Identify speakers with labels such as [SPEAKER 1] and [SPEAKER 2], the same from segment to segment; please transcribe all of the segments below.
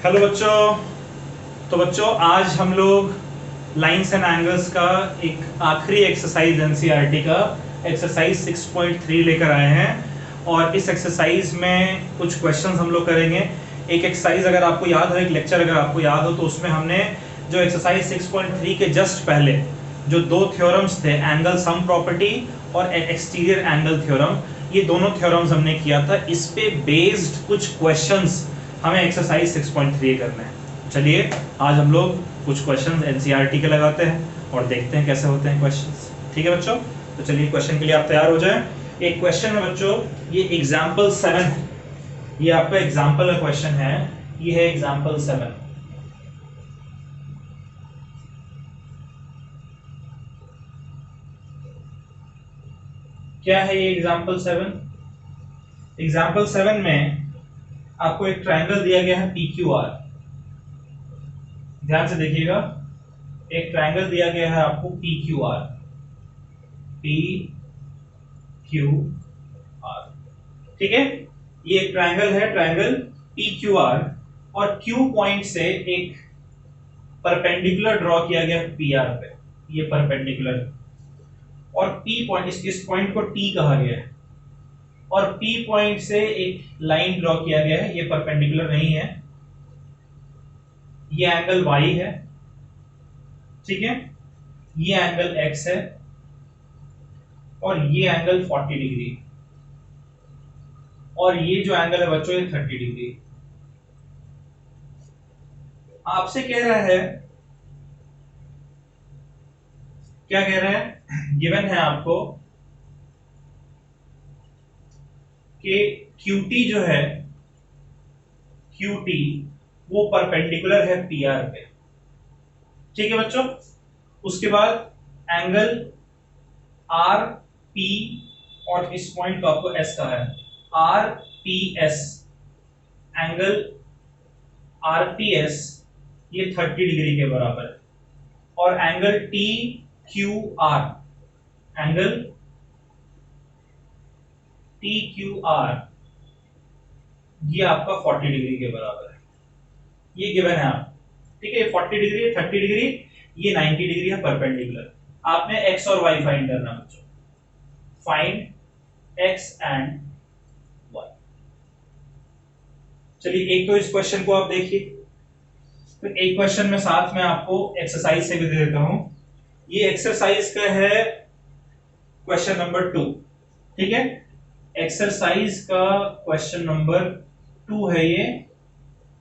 [SPEAKER 1] Hello बच्चों। तो बच्चों आज हम लोग लाइंस एंड एंगल्स का एक आखिरी एक्सरसाइज एनसीईआरटी का एक्सरसाइज 6.3 लेकर आए हैं और इस एक्सरसाइज में कुछ क्वेश्चंस हम लोग करेंगे। एक एक्सरसाइज अगर आपको याद हो, एक लेक्चर अगर आपको याद हो, तो उसमें हमने जो एक्सरसाइज 6.3 के जस्ट पहले जो दो थ्योरम्स थे, एंगल सम प्रॉपर्टी और एक्सटीरियर एंगल थ्योरम, ये दोनों थ्योरम्स हमने किया था। इस पे बेस्ड कुछ क्वेश्चंस हमें एक्सरसाइज 6.3 करना है। चलिए आज हम लोग कुछ क्वेश्चंस एनसीईआरटी के लगाते हैं और देखते हैं कैसे होते हैं क्वेश्चंस। ठीक है बच्चों, तो चलिए क्वेश्चन के लिए आप तैयार हो जाएं। एक क्वेश्चन है बच्चों, ये एग्जाम्पल 7 है, ये आपका एग्जाम्पल का क्वेश्चन है, ये है एग्जाम्पल 7। क्या है ये एग्जाम्पल 7? एग्जाम्पल 7 में आपको एक ट्रायंगल दिया गया है PQR। ध्यान से देखिएगा, एक ट्रायंगल दिया गया है आपको PQR, PQR, ठीक है। ये एक ट्रायंगल है, ट्रायंगल PQR, और Q पॉइंट से एक परपेंडिकुलर ड्रॉ किया गया PR पे, ये परपेंडिकुलर, और P पॉइंट, इस पॉइंट को T कहा गया है, और P पॉइंट से एक लाइन ड्रॉ किया गया है, ये परपेंडिकुलर नहीं है, ये एंगल Y है, ठीक है, ये एंगल X है, और ये एंगल 40 डिग्री, और ये जो एंगल है बच्चों ये 30 डिग्री। आपसे कह रहा है, क्या कह रहा है, गिवन है आपको कि QT जो है, QT वो परपेंडिकुलर है PR पे, ठीक है बच्चों। उसके बाद एंगल RP, और इस पॉइंट को आपको S कहा है, RPS, एंगल RPS ये 30 डिग्री के बराबर है, और एंगल TQR, एंगल TQR ये आपका 40 डिग्री के बराबर है। ये गिवन है आप, ठीक है, 40 डिग्री, 30 डिग्री, ये 90 डिग्री है परपेंडिकुलर। आपने x और y फाइंड करना बच्चों, फाइंड x एंड y। चलिए एक तो इस क्वेश्चन को आप देखिए, फिर एक क्वेश्चन में साथ में आपको एक्सरसाइज से भी दे देता हूं। ये एक्सरसाइज का है क्वेश्चन नंबर 2, ठीक है, एक्सरसाइज का क्वेश्चन नंबर 2 है ये,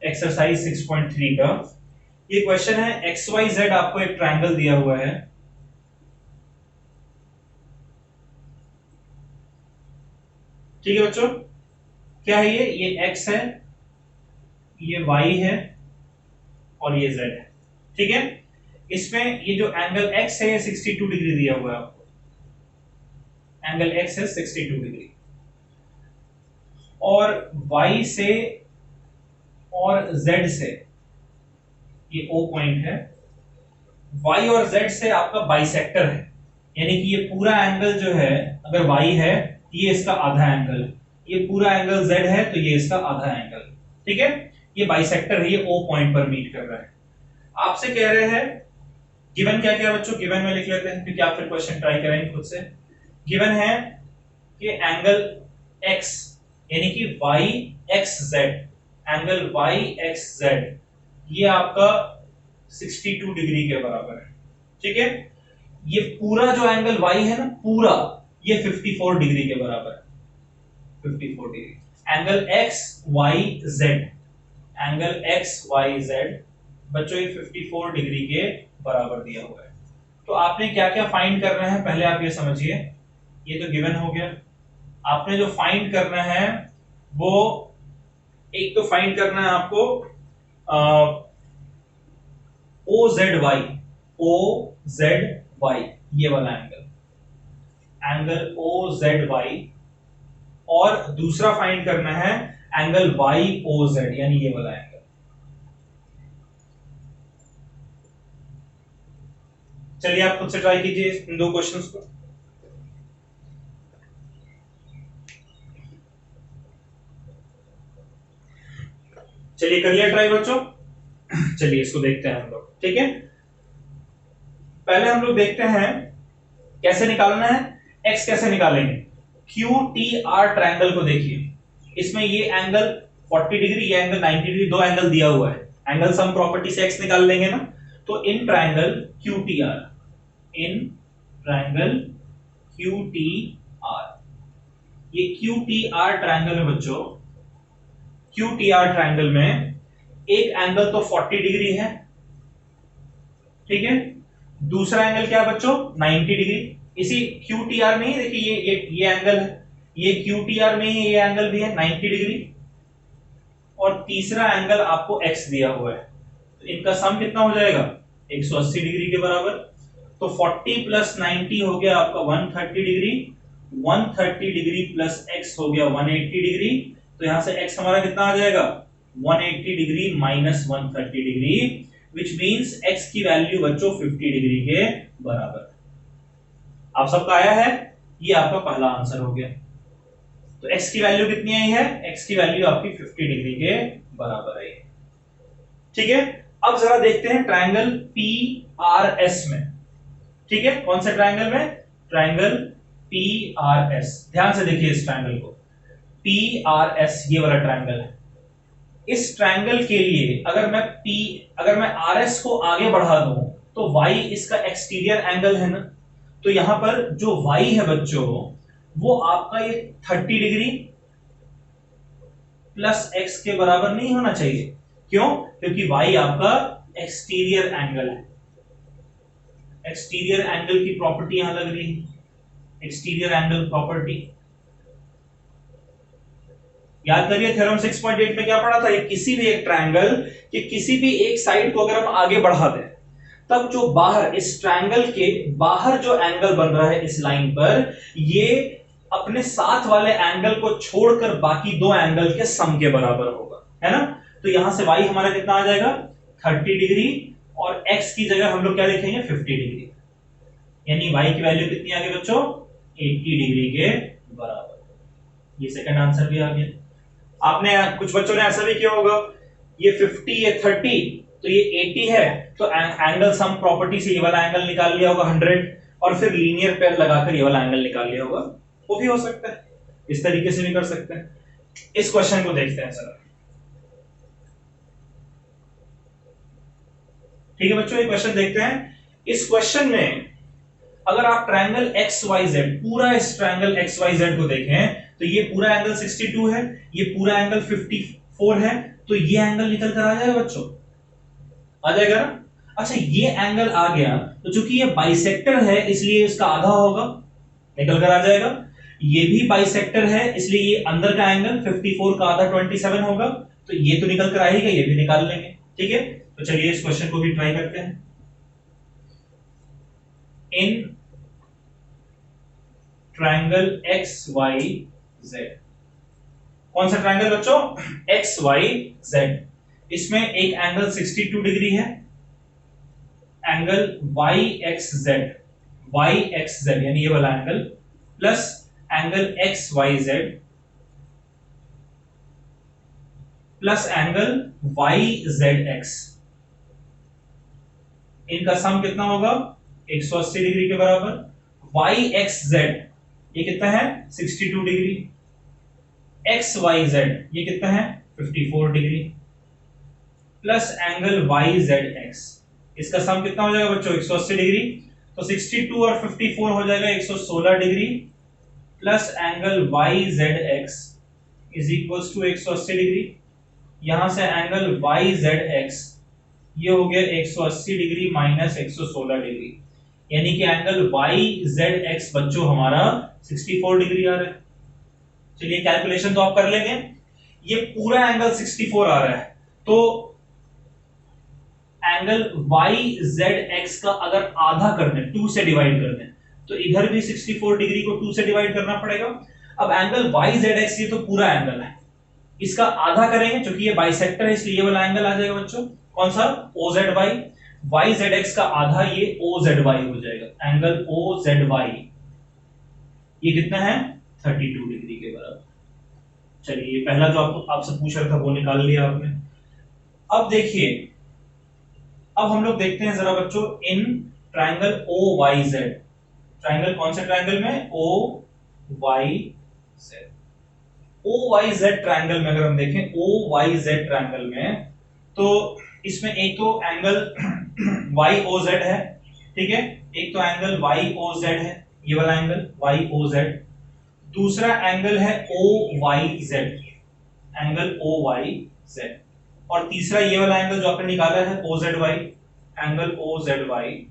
[SPEAKER 1] एक्सरसाइज 6.3 का। ये क्वेश्चन है, XYZ आपको एक ट्रायंगल दिया हुआ है, ठीक है बच्चों। क्या है ये X है, ये Y है, और ये Z है, ठीक है। इसमें ये जो एंगल X है ये 62 डिग्री दिया हुआ है आपको, एंगल X है 62 डिग्री, और Y से और Z से ये O पॉइंट है, Y और Z से आपका बाइसेक्टर है, यानी कि ये पूरा एंगल जो है, अगर Y है ये इसका आधा एंगल, ये पूरा एंगल Z है तो ये इसका आधा एंगल, ठीक है। ये बाइसेक्टर है, ये O पॉइंट पर मीट कर रहा है। आपसे कह रहे हैं, गिवन क्या क्या बच्चों, गिवन में लिख लेते हैं क्योंकि आप फिर क्वेश्चन ट्राई करेंगे खुद से। गिवन है कि एंगल X यानी कि YXZ, एंगल YXZ ये आपका 62 डिग्री के बराबर है, ठीक है। ये पूरा जो एंगल Y है ना, पूरा ये 54 डिग्री के बराबर है, 54 degree. Angle XYZ, angle XYZ बच्चों ये 54 डिग्री के बराबर दिया हुआ है। तो आपने क्या क्या फाइंड करना है पहले आप ये समझिए, ये तो गिवन हो गया। आपने जो फाइंड करना है वो, एक तो फाइंड करना है आपको OZY ये वाला एंगल, एंगल OZY, और दूसरा फाइंड करना है एंगल YOZ यानी ये वाला एंगल। चलिए आप खुद से ट्राई कीजिए इन दो क्वेश्चंस को। चलिए कर लिया ट्राई बच्चों। चलिए इसको देखते हैं हम लोग, ठीक है। पहले हम लोग देखते हैं कैसे निकालना है, एक्स कैसे निकालेंगे। क्यू टी आर ट्रायंगल को देखिए, इसमें ये एंगल 40 डिग्री, ये एंगल 90 डिग्री, दो एंगल दिया हुआ है। एंगल सम प्रॉपर्टी से एक्स निकाल लेंगे ना। तो in triangle Q T R, in triangle Q T R, ये क्यू टी आर ट्रायंगल में बच्चों, क्यू टी आर ट्रायंगल में एक एंगल तो 40 डिग्री है, ठीक है। दूसरा एंगल क्या है बच्चों, 90 डिग्री। इसी क्यू टी आर में ही देखिए ये एंगल है, ये क्यू टी आर में ही ये एंगल भी है 90 डिग्री, और तीसरा एंगल आपको x दिया हुआ है। तो इनका सम कितना हो जाएगा, 180 डिग्री के बराबर। तो 40 प्लस 90 हो गया आपका 130 डिग्री, 130 डिग्री प्लस x हो गया 180 डिग्री। तो यहां से x हमारा कितना आ जाएगा, 180 degree minus 130 degree, which means x की वैल्यू बच्चों 50 डिग्री के बराबर। आप सबका आया है, ये आपका पहला आंसर हो गया। तो x की वैल्यू कितनी आई है, x की वैल्यू आपकी 50 डिग्री के बराबर आई है, ठीक है। अब जरा देखते हैं ट्रायंगल PRS में, ठीक है। कौन से ट्रायंगल में, ट्रायंगल PRS। ध्यान से देखिए इस ट्रायंगल को, PRS ये वाला ट्रायंगल है। इस ट्रायंगल के लिए अगर मैं RS को आगे बढ़ा दूं तो y इसका एक्सटीरियर एंगल है ना। तो यहां पर जो y है बच्चों, वो आपका ये 30 डिग्री प्लस x के बराबर नहीं होना चाहिए। क्यों, क्योंकि y आपका एक्सटीरियर एंगल है। एक्सटीरियर एंगल की प्रॉपर्टी यहां लग रही है, एक्सटीरियर एंगल प्रॉपर्टी। याद करिए थ्योरम 6.8 में क्या पढ़ा था, ये किसी भी एक ट्रायंगल के किसी भी एक साइड को अगर हम आगे बढ़ा दें, तब जो बाहर इस ट्रायंगल के बाहर जो एंगल बन रहा है इस लाइन पर, ये अपने साथ वाले एंगल को छोड़कर बाकी दो एंगल के सम के बराबर होगा, है ना। तो यहां से y हमारा कितना आ जाएगा, 30 डिग्री, और x की जगह हम लोग क्या लिखेंगे, 50 डिग्री। यानी y की वैल्यू कितनी आ गई बच्चों, 80 डिग्री के बराबर। ये सेकंड आंसर भी आ गया। आपने कुछ बच्चों ने ऐसा भी किया होगा, ये 50 ये 30 तो ये 80 है, तो एंगल सम प्रॉपर्टी से ये वाला एंगल निकाल लिया होगा 100, और फिर लीनियर पेयर लगाकर ये वाला एंगल निकाल लिया होगा। वो भी हो सकता है, इस तरीके से भी कर सकते हैं। इस क्वेश्चन को देखते हैं सर, ठीक है बच्चों। ये क्वेश्चन देखते हैं। इस क्वेश्चन में अगर आप ट्रायंगल XYZ, पूरा इस ट्रायंगल XYZ को देखें, तो ये पूरा एंगल 62 है, ये पूरा एंगल 54 है, तो ये एंगल निकल कर आ जाएगा बच्चों, आ जाएगा ना। अच्छा ये एंगल आ गया, तो चूंकि ये बाइसेक्टर है इसलिए इसका आधा होगा, निकल कर आ जाएगा। ये भी बाइसेक्टर है इसलिए ये अंदर का एंगल 54 का आधा 27 होगा, तो ये तो निकल कर आएगा, ये भी निकाल लेंगे, ठीक है। तो चलिए इस क्वेश्चन को भी ट्राई करते हैं। इन ट्रायंगल XYZ, कौन सा ट्रायंगल बच्चों, XYZ, इसमें एक एंगल 62 डिग्री है, एंगल YXZ यानी ये वाला angle, plus angle XYZ plus angle YZX, इनका सम कितना होगा, 180 डिग्री के बराबर। YXZ ये कितना है, 62 डिग्री, XYZ ये कितना है, 54 डिग्री, प्लस एंगल YZX, इसका सम कितना हो जाएगा बच्चों, 180 डिग्री। तो 62 और 54 हो जाएगा 116 degree, plus angle YZX is equals to 180 degree. यहां से एंगल YZX ये हो गया 180 डिग्री माइनस 116 डिग्री, यानी कि एंगल YZX बच्चों हमारा 64 डिग्री आ रहा है। चलिए कैलकुलेशन तो आप कर लेंगे, ये पूरा एंगल 64 आ रहा है, तो एंगल YZX का अगर आधा कर दें, 2 से डिवाइड कर दें, तो इधर भी 64 डिग्री को 2 से डिवाइड करना पड़ेगा। अब एंगल YZX ये तो पूरा एंगल है, इसका आधा करेंगे, क्योंकि ये बाइसेक्टर है इसलिए ये वाला एंगल आ जाएगा बच्चों, कौन सा, OZY। YZX का आधा ये OZY हो जाएगा, एंगल OZY ये कितना है, 32 डिग्री के बराबर। चलिए ये पहला जो आपको आपसे पूछ रहा था वो निकाल लिया आपने। अब देखिए, अब हम लोग देखते हैं जरा बच्चों in triangle O Y Z. Triangle कौन से ट्रायंगल में? O Y Z. O Y Z triangle में अगर हम देखें ओ वाई जेड ट्रायंगल में, तो इसमें एक तो एंगल वाई ओ जेड है, ठीक है, एक तो एंगल वाई ओ जेड है, ये वाला एंगल वाई ओ जेड। दूसरा एंगल है O Y Z, angle O Y Z. और तीसरा ये वाला एंगल जो आपने निकाला है O Z Y, angle O Z Y.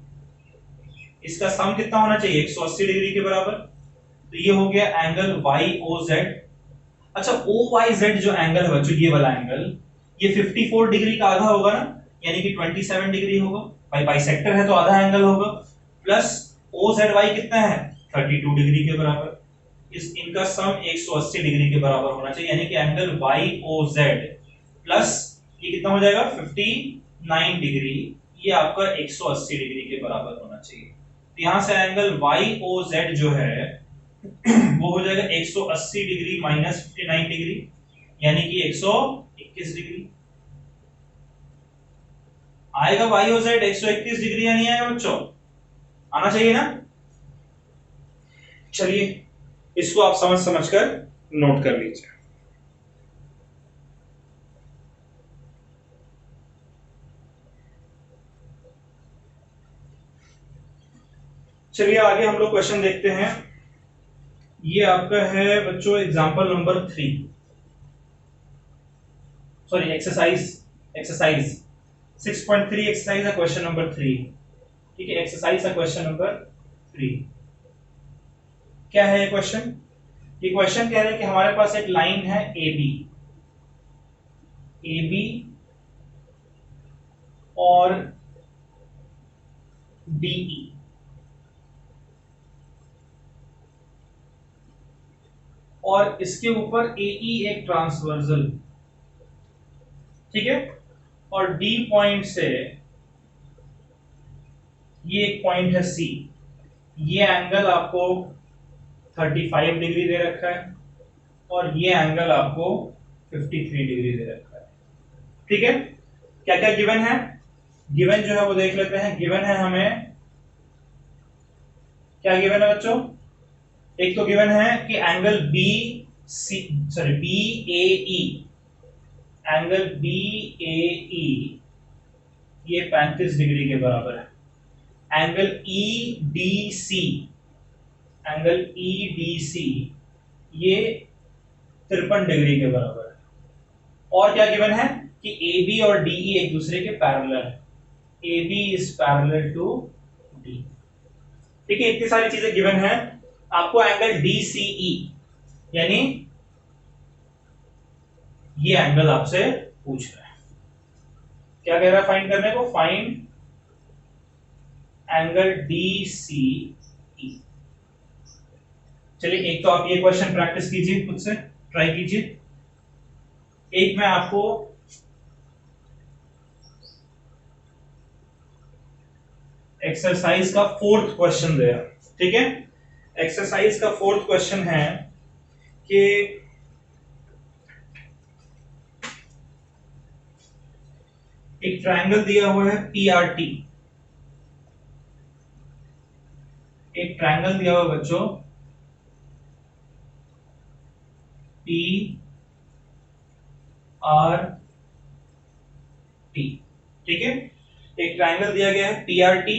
[SPEAKER 1] इसका सम कितना होना चाहिए? 180 डिग्री के बराबर। तो ये हो गया एंगल वाई ओ जेड। अच्छा, ओ वाई जेड जो एंगल है बच्चों, ये वाला एंगल, ये 54 डिग्री का आधा होगा ना, यानी कि 27 डिग्री होगा। भाई बाइसेक्टर है तो आधा एंगल होगा। प्लस ओ जेड वाई कितना है? 32 डिग्री के बराबर। इस इनका सम 180 डिग्री के बराबर होना चाहिए, यानी कि angle Y O Z plus ये कितना हो जाएगा? 59 डिग्री, ये आपका 180 डिग्री के बराबर होना चाहिए। तो यहां से एंगल वाई ओ जेड जो है वो हो जाएगा 180 डिग्री माइनस 59 डिग्री, यानी कि 121 डिग्री आएगा। वाई ओ जेड 121 डिग्री या नहीं आएगा बच्चों? आना चाहिए ना। चलिए इसको आप समझ समझकर नोट कर लीजिए। चलिए आगे हम लोग क्वेश्चन देखते हैं। ये आपका है बच्चों example number 3, sorry exercise, exercise 6.3 exercise है क्वेश्चन नंबर 3। ठीक है, एक्सरसाइज है क्वेश्चन नंबर 3। क्या है ये क्वेश्चन? ये क्वेश्चन कह रहे हैं कि हमारे पास एक लाइन है ए बी, ए बी और डीई, और इसके ऊपर एई एक ट्रांसवर्सल, ठीक है, और डी पॉइंट से ये एक पॉइंट है सी। ये एंगल आपको 35 डिग्री दे रखा है और ये एंगल आपको 53 डिग्री दे रखा है। ठीक है, क्या क्या गिवन है? गिवन जो है वो देख लेते हैं। गिवन है हमें, क्या गिवन है बच्चों? एक तो गिवन है कि angle B C, sorry B A E, angle B A E ये 35 डिग्री के बराबर है। Angle E D C, angle E D C ये 53 डिग्री के बराबर है। और क्या गिवन है कि ए बी और डीई एक दूसरे के पैरेलल है, A B is parallel to D. ठीक है, इतनी सारी चीजें गिवन है। आपको एंगल डीसीई यानी ये एंगल आपसे पूछ रहा है। क्या कह रहा है फाइंड करने को? Find angle DCE. चलिए एक तो आप ये क्वेश्चन प्रैक्टिस कीजिए, खुद से ट्राई कीजिए। एक मैं आपको एक्सरसाइज का 4th क्वेश्चन दे रहा हूं, ठीक है। एक्सरसाइज का 4th क्वेश्चन है कि एक ट्रायंगल दिया हुआ है पीआरटी, एक ट्रायंगल दिया हुआ बच्चों पी आर टी, ठीक है। एक ट्रायंगल दिया गया है पीआरटी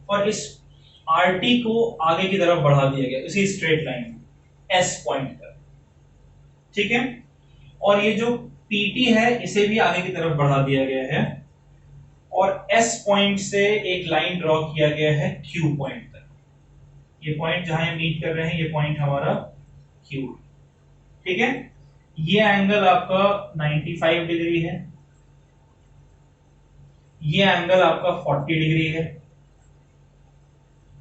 [SPEAKER 1] और इस आरटी को आगे की तरफ बढ़ा दिया गया इसी स्ट्रेट लाइन में एस पॉइंट तक, ठीक है। और ये जो पीटी है इसे भी आगे की तरफ बढ़ा दिया गया है और एस पॉइंट से एक लाइन ड्रॉ किया गया है क्यू पॉइंट तक। ये पॉइंट जहां ये मीट कर रहे हैं ये पॉइंट हमारा क्यू, ठीक है। ये एंगल आपका 95 डिग्री है, ये एंगल आपका 40 डिग्री है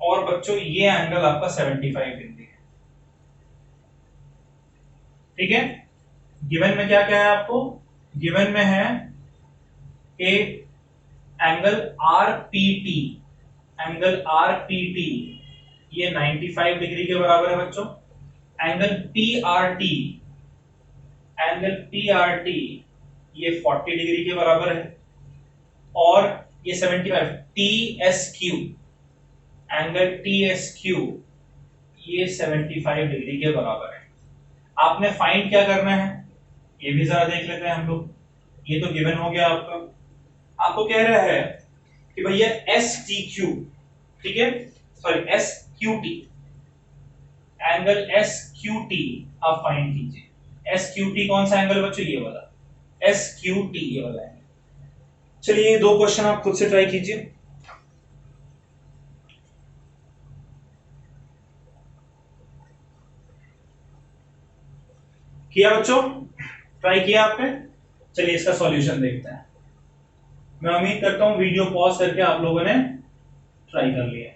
[SPEAKER 1] और बच्चों ये एंगल आपका 75 डिग्री है, ठीक है। गिवन में क्या क्या है आपको? गिवन में है कि एंगल आरपीटी, एंगल आरपीटी ये 95 डिग्री के बराबर है बच्चों। एंगल पीआरटी, एंगल पीआरटी ये 40 डिग्री के बराबर है, और ये 75 T S Q, angle T S Q ये 75 डिग्री के बराबर है। आपने फाइंड क्या करना है ये भी जरा देख लेते हैं हम लोग। ये तो गिवन हो गया आपका, आपको कह रहा है कि भैया एस टी क्यू, ठीक है, sorry S Q T, angle S Q T आप फाइंड कीजिए। एस क्यू टी कौन सा एंगल बच्चों, ये वाला एस क्यू टी, ये वाला एंगल। चलिए ये दो क्वेश्चन आप खुद से ट्राई कीजिए। किया बच्चों, ट्राई किया आपने? चलिए इसका सॉल्यूशन देखते हैं। मैं उम्मीद करता हूं वीडियो पॉज करके आप लोगों ने ट्राई कर लिया।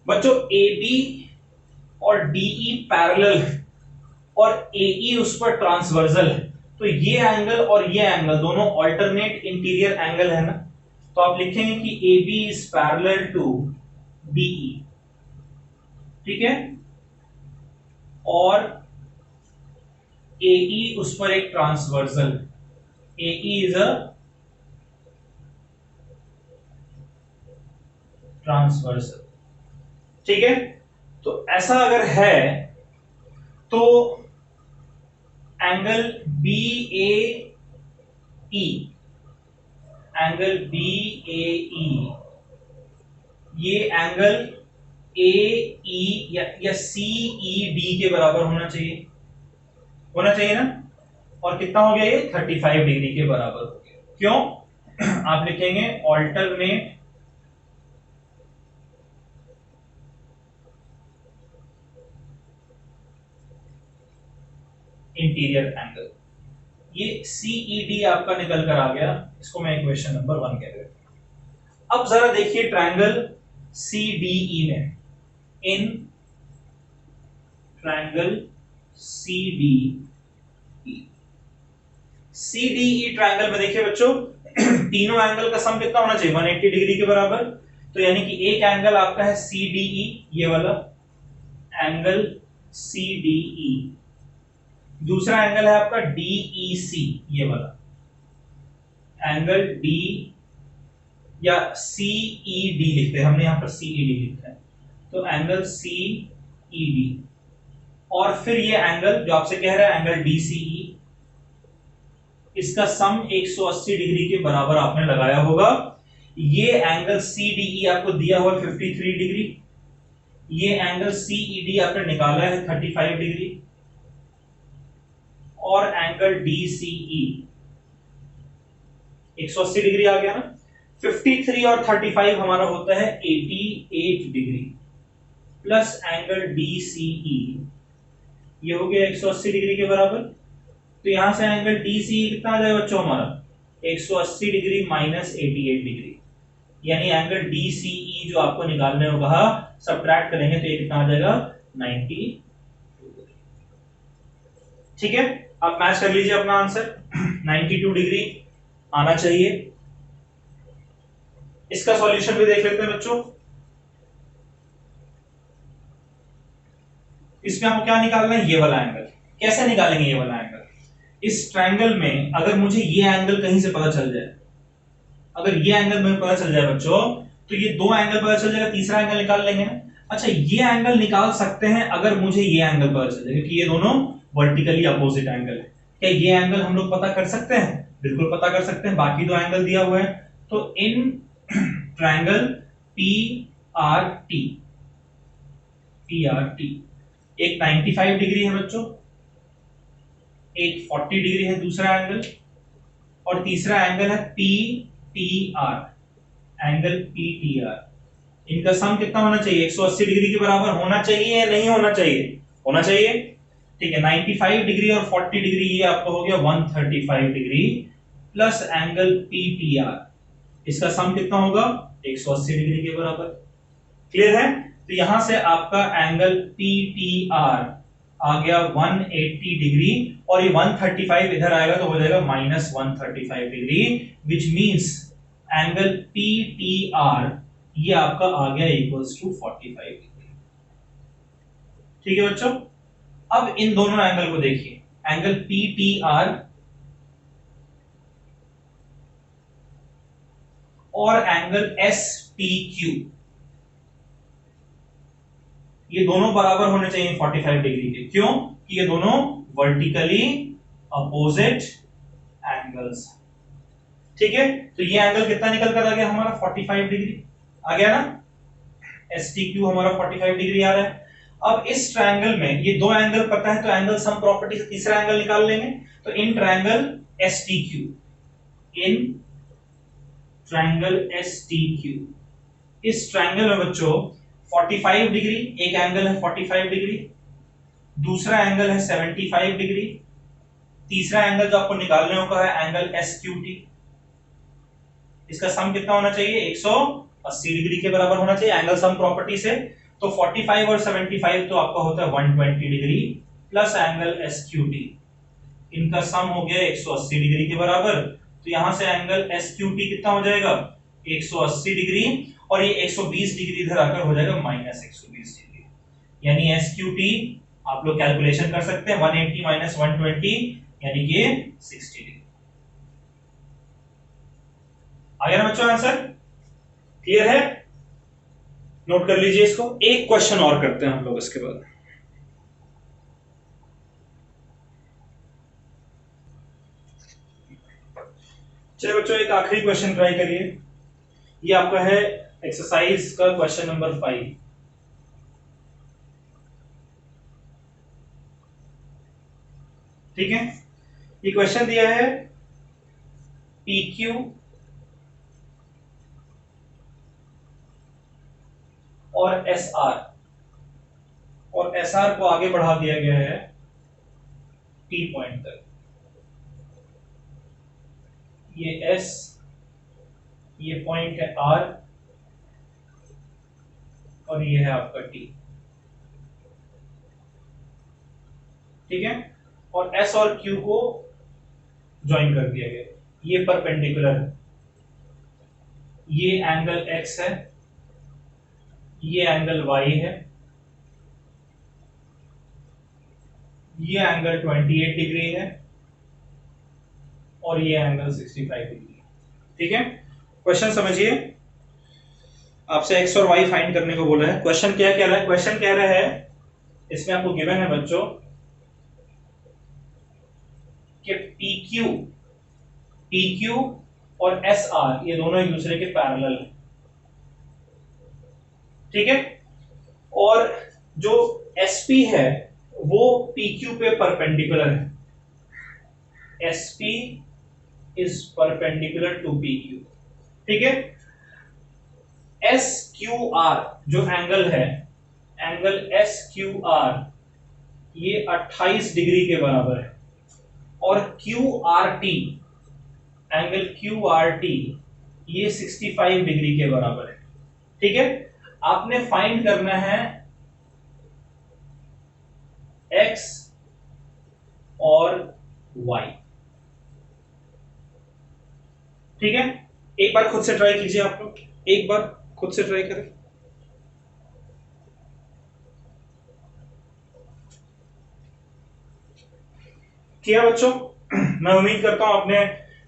[SPEAKER 1] बच्चों ए बी और डीई पैरेलल और एई उस पर ट्रांसवर्सल है, तो ये एंगल और ये एंगल दोनों अल्टरनेट इंटीरियर एंगल है ना, तो आप लिखेंगे कि A B is parallel to DE, ठीक है, और एई उस पर एक transversal, AE is a transversal, ठीक है। तो ऐसा अगर है तो angle B A E, angle B A E, ये एंगल ए ई या सी ई डी के बराबर होना चाहिए, होना चाहिए ना। और कितना हो गया ये 35 डिग्री के बराबर हो गया। क्यों? आप लिखेंगे ऑल्टरनेट इंटीरियर एंगल, ये सीईडी आपका निकल कर आ गया, इसको मैं इक्वेशन नंबर 1 कह देता हूं। अब जरा देखिए ट्रायंगल सीडीई में, in triangle CDE, CDE triangle में देखिए बच्चों तीनों एंगल का सम कितना होना चाहिए 180 डिग्री के बराबर। तो यानी कि एक एंगल आपका है सीडीई, ये वाला एंगल सीडीई, दूसरा एंगल है आपका डीईसी, ये वाला एंगल डी या सीईडी लिखते हैं, हमने यहां पर सीईडी लिखा है, तो एंगल सीईडी, और फिर ये एंगल जो आपसे कह रहा है एंगल डीसीई, इसका सम 180 डिग्री के बराबर आपने लगाया होगा। ये एंगल सीडीई आपको दिया हुआ 53 डिग्री, ये एंगल सीईडी आपने निकाला है 35 डिग्री, और एंगल डीसीई 180 डिग्री आ गया ना। 53 और 35 हमारा होता है 88 डिग्री, प्लस एंगल डीसीई ये हो गया 180 डिग्री के बराबर। तो यहां से एंगल डीसीई कितना आ जाएगा बच्चों हमारा 180 डिग्री माइनस 88 डिग्री, यानी एंगल डीसीई जो आपको निकालने को कहा सबट्रैक्ट करेंगे तो ये कितना आ जाएगा 92 डिग्री, ठीक है। आप मैच कर लीजिए अपना आंसर 92 डिग्री आना चाहिए। इसका सॉल्यूशन भी देख लेते हैं बच्चों। इसमें आपको क्या निकालना है, ये वाला एंगल। कैसे निकालेंगे ये वाला एंगल? इस ट्रायंगल में अगर मुझे ये एंगल कहीं से पता चल जाए, अगर ये एंगल मुझे पता चल जाए बच्चों, तो ये दो एंगल पता चल जाएगा, तीसरा एंगल निकाल लेंगे ना। अच्छा ये एंगल निकाल सकते हैं अगर मुझे ये एंगल पता चल जाए, क्योंकि ये दोनों वर्टिकली अपोजिट एंगल है। क्या ये एंगल हम लोग पता कर सकते हैं? बिल्कुल पता कर सकते हैं, बाकी दो एंगल दिया हुआ है। तो in triangle P R T, P R T एक 95 डिग्री है बच्चों, एक 40 डिग्री है दूसरा एंगल, और तीसरा एंगल है P T R, angle P T R. इनका सम कितना होना चाहिए 180 डिग्री के बराबर होना चाहिए या नहीं होना चाहिए? होना चाहिए, ठीक है। 95 डिग्री और 40 डिग्री ये आपका हो गया 135 degree, plus angle P T R, इसका सम कितना होगा 180 डिग्री के बराबर। क्लियर है? तो यहां से आपका एंगल पी टी आर आ गया 180 डिग्री, और ये 135 इधर आएगा तो हो जाएगा minus 135 degree, which means angle P T R ये आपका आ गया इक्वल्स टू 45 डिग्री। ठीक है बच्चों, अब इन दोनों एंगल को देखिए, एंगल पी टी आर और एंगल एस टी क्यू, ये दोनों बराबर होने चाहिए 45 डिग्री के। क्यों? कि ये दोनों वर्टिकली अपोजिट एंगल्स। ठीक है, तो ये एंगल कितना निकल कर आ गया हमारा 45 डिग्री आ गया ना, एस टी क्यू हमारा 45 डिग्री आ रहा है। अब इस ट्रायंगल में ये दो एंगल पता है, तो एंगल सम प्रॉपर्टी से तीसरा एंगल निकाल लेंगे। तो in triangle S T Q, in triangle S T Q, इस ट्रायंगल में बच्चों 45 डिग्री एक एंगल है, 45 डिग्री, दूसरा एंगल है 75 डिग्री, तीसरा एंगल जो आपको निकालने होगा है एंगल एस क्यू टी। इसका सम कितना होना चाहिए? 180 डिग्री के बराबर होना चाहिए एंगल सम प्रॉपर्टी से। तो 45 और 75 तो आपका होता है 120 degree plus angle S Q T, इनका सम हो गया 180 डिग्री के बराबर। तो यहां से एंगल एस क्यू टी कितना हो जाएगा? 180 डिग्री, और ये 120 डिग्री इधर आकर हो जाएगा माइनस 120 डिग्री, यानी एस क्यू टी आप लोग कैलकुलेशन कर सकते हैं 180 माइनस 120 यानी कि 60 डिग्री। आ गया ना बच्चों आंसर? क्लियर है? नोट कर लीजिए इसको। एक क्वेश्चन और करते हैं हम लोग इसके बाद। चलिए बच्चों एक आखिरी क्वेश्चन ट्राई करिए। ये आपका है एक्सरसाइज का क्वेश्चन नंबर 5। ठीक है, ये क्वेश्चन दिया है पी क्यू और एस आर, और एस आर को आगे बढ़ा दिया गया है टी पॉइंट तक। ये एस, ये पॉइंट है आर, और ये है आपका टी। ठीक है, और एस और क्यू को ज्वाइन कर दिया गया। ये परपेंडिकुलर है, ये एंगल एक्स है, ये एंगल वाई है, ये एंगल 28 डिग्री है, और ये एंगल 65 डिग्री है। ठीक है, क्वेश्चन समझिए। आपसे एक्स और वाई फाइंड करने को बोला है। क्वेश्चन क्या कह रहा है? क्वेश्चन कह रहा है, इसमें आपको गिवन है बच्चों कि पी क्यू और एस आर ये दोनों एक दूसरे के पैरेलल है। ठीक है, और जो एस पी है वो पी क्यू पे परपेंडिकुलर है। S P is perpendicular to P Q. ठीक है, एस क्यू आर जो एंगल है, एंगल एस क्यू आर ये 28 डिग्री के बराबर है, और Q R T, angle Q R T ये 65 डिग्री के बराबर है। ठीक है, आपने फाइंड करना है एक्स और वाई। ठीक है, एक बार खुद से ट्राई कीजिए, आप लोग एक बार खुद से ट्राई करें। किया बच्चों? मैं उम्मीद करता हूं आपने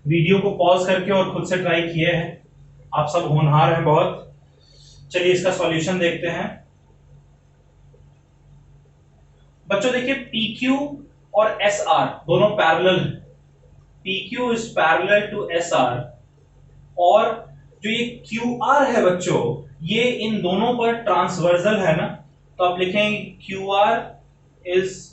[SPEAKER 1] वीडियो को पॉज करके और खुद से ट्राई किए हैं। आप सब होनहार हैं बहुत। चलिए इसका सॉल्यूशन देखते हैं। बच्चों देखिए PQ और SR दोनों पैरेलल हैं। PQ is parallel to SR, और जो ये QR है बच्चों ये इन दोनों पर ट्रांसवर्सल है ना, तो आप लिखेंगे QR इज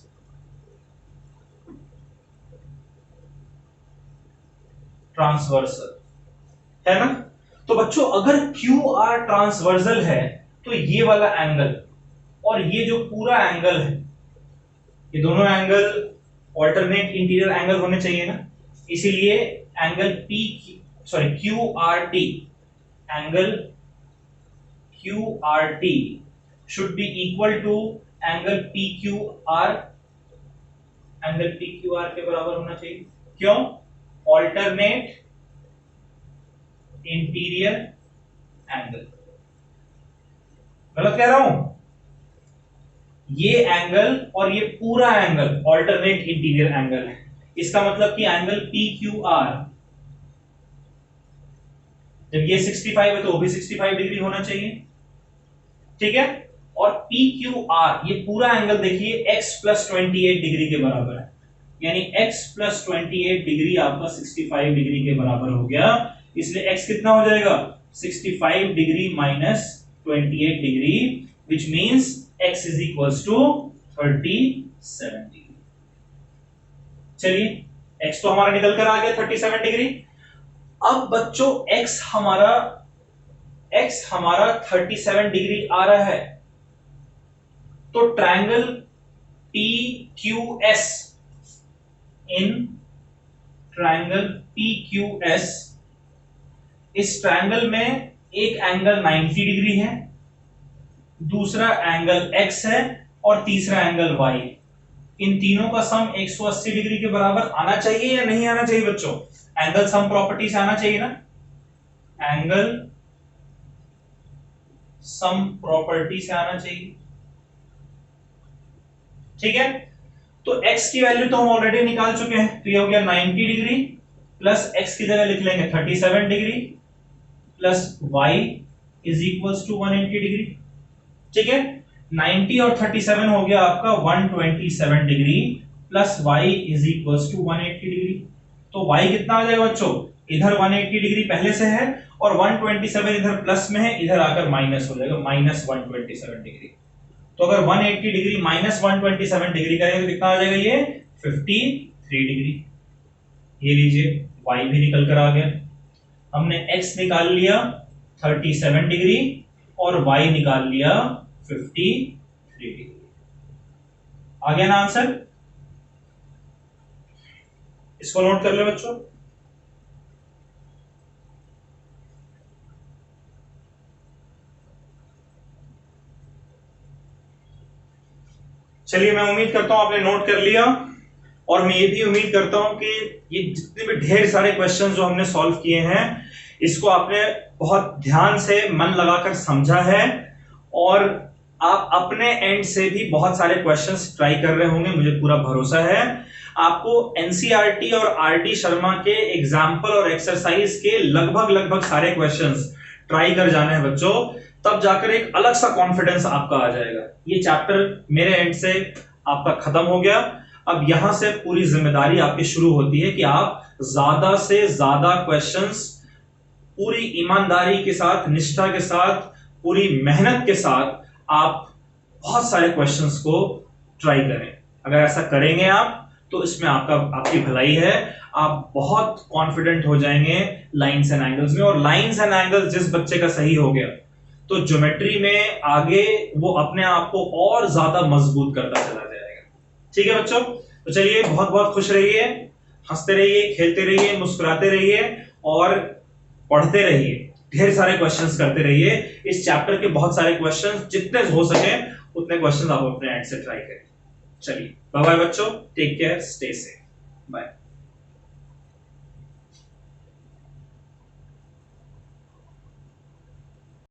[SPEAKER 1] ट्रांसवर्सल, है ना। तो बच्चों अगर QR ट्रांसवर्सल है तो ये वाला एंगल और ये जो पूरा एंगल है, ये दोनों एंगल ऑल्टरनेट इंटीरियर एंगल होने चाहिए ना, इसीलिए angle QRT, angle QRT should be equal to angle PQR, angle PQR के बराबर होना चाहिए। क्यों? Alternate interior angle. गलत कह रहा हूं? ये एंगल और ये पूरा एंगल ऑल्टरनेट इंटीरियर एंगल है। इसका मतलब कि एंगल PQR जब ये 65 है तो वो भी 65 डिग्री होना चाहिए, ठीक है। और पी क्यू आर, ये पूरा एंगल देखिए x प्लस 28 डिग्री के बराबर है, यानी x प्लस 28 डिग्री आपका 65 डिग्री के बराबर हो गया। इसलिए x कितना हो जाएगा, 65 degree minus 28 degree, which means x is equals to 37 degree. चलिए x तो हमारा निकल कर आ गया 37 डिग्री। अब बच्चों x हमारा 37 डिग्री आ रहा है, तो triangle PQS, in triangle PQS, इस ट्रायंगल में एक एंगल 90 डिग्री है, दूसरा एंगल x है और तीसरा एंगल y। इन तीनों का सम 180 डिग्री के बराबर आना चाहिए या नहीं आना चाहिए बच्चों? एंगल सम प्रॉपर्टी से आना चाहिए ना, एंगल सम प्रॉपर्टी से आना चाहिए, ठीक है। तो x की वैल्यू तो हम ऑलरेडी निकाल चुके हैं, तो ये हो गया 90 डिग्री प्लस x की जगह लिख लेंगे 37 degree plus y is equals to 180 degree, ठीक है। 90 और 37 हो गया आपका 127 degree plus y is equals to 180 degree. तो y कितना आ जाएगा बच्चों, इधर 180 डिग्री पहले से है और 127 इधर प्लस में है, इधर आकर माइनस हो जाएगा, माइनस 127 डिग्री। तो अगर 180 डिग्री माइनस 127 डिग्री करेंगे तो कितना आ जाएगा, ये 53 डिग्री। ये लीजिए y भी निकल कर आ गया। हमने x निकाल लिया 37 डिग्री और y निकाल लिया 53 डिग्री। आ गया ना आंसर? इसको नोट कर ले बच्चों। चलिए मैं उम्मीद करता हूं आपने नोट कर लिया, और मैं ये भी उम्मीद करता हूं कि ये जितने भी ढेर सारे क्वेश्चंस जो हमने सॉल्व किए हैं, इसको आपने बहुत ध्यान से मन लगाकर समझा है, और आप अपने एंड से भी बहुत सारे क्वेश्चंस ट्राई कर रहे होंगे, मुझे पूरा भरोसा है। आपको एनसीईआरटी और आरडी शर्मा के एग्जाम्पल और एक्सरसाइज के लगभग सारे क्वेश्चंस ट्राई कर जाने हैं बच्चों, तब जाकर एक अलग सा कॉन्फिडेंस आपका आ जाएगा। ये चैप्टर मेरे एंड से आपका खत्म हो गया। अब यहां से पूरी जिम्मेदारी आपकी शुरू होती है कि आप ज्यादा से ज्यादा क्वेश्चंस पूरी ईमानदारी के साथ, निष्ठा के साथ, पूरी मेहनत के साथ आप बहुत सारे क्वेश्चंस को ट्राई करें। अगर ऐसा करेंगे आप तो इसमें आपकी भलाई है, आप बहुत कॉन्फिडेंट हो जाएंगे लाइंस एंड एंगल्स में। और लाइंस एंड एंगल्स जिस बच्चे का सही हो गया तो ज्योमेट्री में आगे वो अपने आप को और ज्यादा मजबूत करता चला जाएगा। ठीक है बच्चों, तो चलिए बहुत बहुत खुश रहिए, हंसते रहिए, खेलते रहिए, मुस्कुराते रहिए और पढ़ते रहिए, ढेर सारे क्वेश्चंस करते रहिए। इस चैप्टर के बहुत सारे क्वेश्चंस जितने हो सके उतने क्वेश्चंस आप अपने एंड से ट्राई करें। चलिए बाय बाय बच्चों, take care, stay safe, bye.